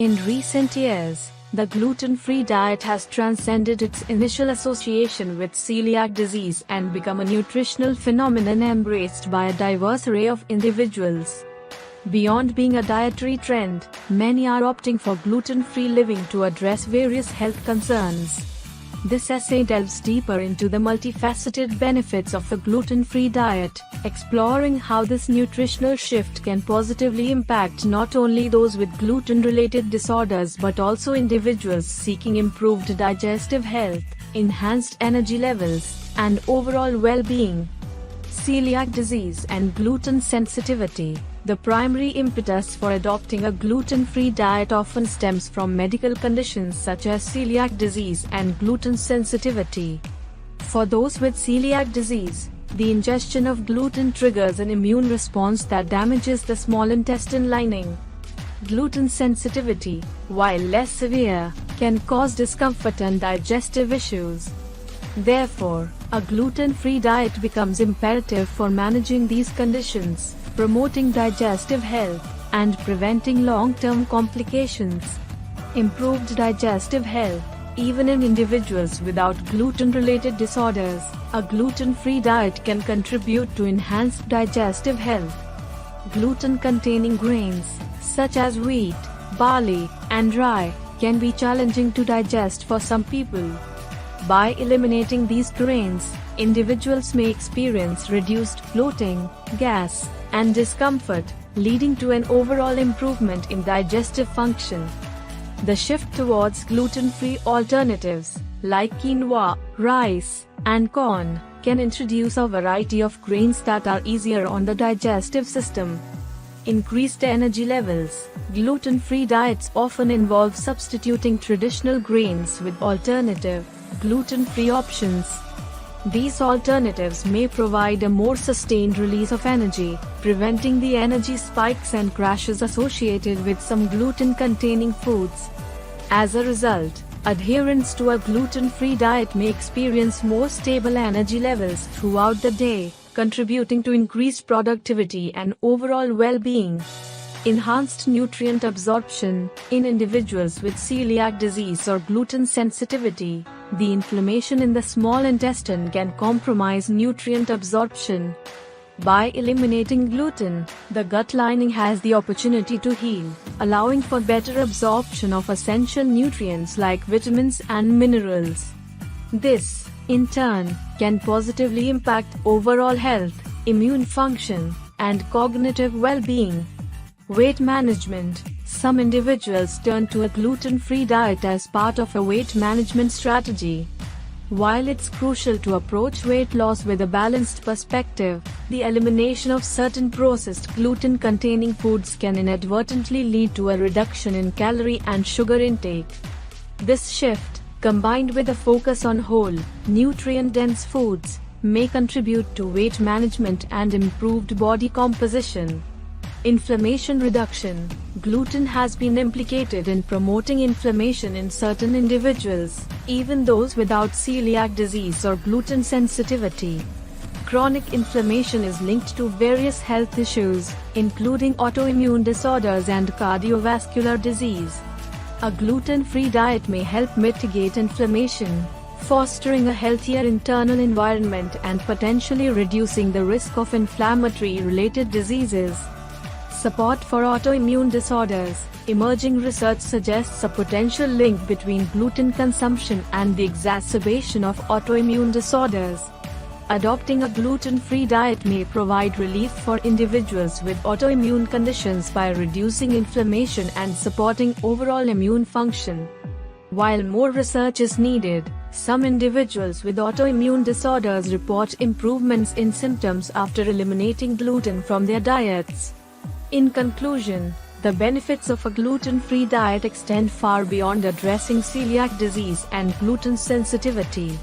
In recent years, the gluten-free diet has transcended its initial association with celiac disease and become a nutritional phenomenon embraced by a diverse array of individuals. Beyond being a dietary trend, many are opting for gluten-free living to address various health concerns. This essay delves deeper into the multifaceted benefits of a gluten-free diet, exploring how this nutritional shift can positively impact not only those with gluten-related disorders but also individuals seeking improved digestive health, enhanced energy levels, and overall well-being. Celiac disease and gluten sensitivity. The primary impetus for adopting a gluten-free diet often stems from medical conditions such as celiac disease and gluten sensitivity. For those with celiac disease, the ingestion of gluten triggers an immune response that damages the small intestine lining. Gluten sensitivity, while less severe, can cause discomfort and digestive issues. Therefore, a gluten-free diet becomes imperative for managing these conditions, promoting digestive health, and preventing long-term complications. Improved digestive health. Even in individuals without gluten-related disorders, a gluten-free diet can contribute to enhanced digestive health. Gluten-containing grains, such as wheat, barley, and rye, can be challenging to digest for some people. By eliminating these grains, individuals may experience reduced bloating, gas, and discomfort, leading to an overall improvement in digestive function. The shift towards gluten-free alternatives, like quinoa, rice, and corn, can introduce a variety of grains that are easier on the digestive system. Increased energy levels. Gluten-free diets often involve substituting traditional grains with alternative, gluten-free options. These alternatives may provide a more sustained release of energy, preventing the energy spikes and crashes associated with some gluten-containing foods. As a result, adherents to a gluten-free diet may experience more stable energy levels throughout the day, contributing to increased productivity and overall well-being. Enhanced nutrient absorption. In individuals with celiac disease or gluten sensitivity, the inflammation in the small intestine can compromise nutrient absorption. By eliminating gluten, the gut lining has the opportunity to heal, allowing for better absorption of essential nutrients like vitamins and minerals. This, in turn, can positively impact overall health, immune function, and cognitive well-being. Weight management. Some individuals turn to a gluten-free diet as part of a weight management strategy. While it's crucial to approach weight loss with a balanced perspective, the elimination of certain processed gluten-containing foods can inadvertently lead to a reduction in calorie and sugar intake. This shift, combined with a focus on whole, nutrient-dense foods, may contribute to weight management and improved body composition. Inflammation reduction. Gluten has been implicated in promoting inflammation in certain individuals, even those without celiac disease or gluten sensitivity. Chronic inflammation is linked to various health issues, including autoimmune disorders and cardiovascular disease. A gluten-free diet may help mitigate inflammation, fostering a healthier internal environment and potentially reducing the risk of inflammatory-related diseases. Support for autoimmune disorders. Emerging research suggests a potential link between gluten consumption and the exacerbation of autoimmune disorders. Adopting a gluten-free diet may provide relief for individuals with autoimmune conditions by reducing inflammation and supporting overall immune function. While more research is needed, some individuals with autoimmune disorders report improvements in symptoms after eliminating gluten from their diets. In conclusion, the benefits of a gluten-free diet extend far beyond addressing celiac disease and gluten sensitivity.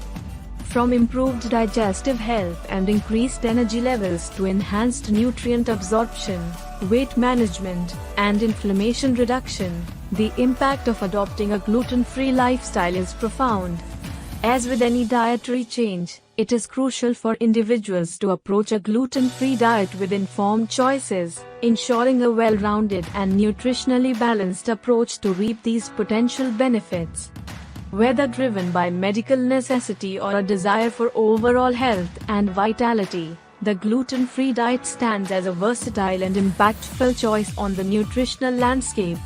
From improved digestive health and increased energy levels to enhanced nutrient absorption, weight management, and inflammation reduction, the impact of adopting a gluten-free lifestyle is profound. As with any dietary change, It is crucial for individuals to approach a gluten-free diet with informed choices, ensuring a well-rounded and nutritionally balanced approach to reap these potential benefits. Whether driven by medical necessity or a desire for overall health and vitality, the gluten-free diet stands as a versatile and impactful choice on the nutritional landscape.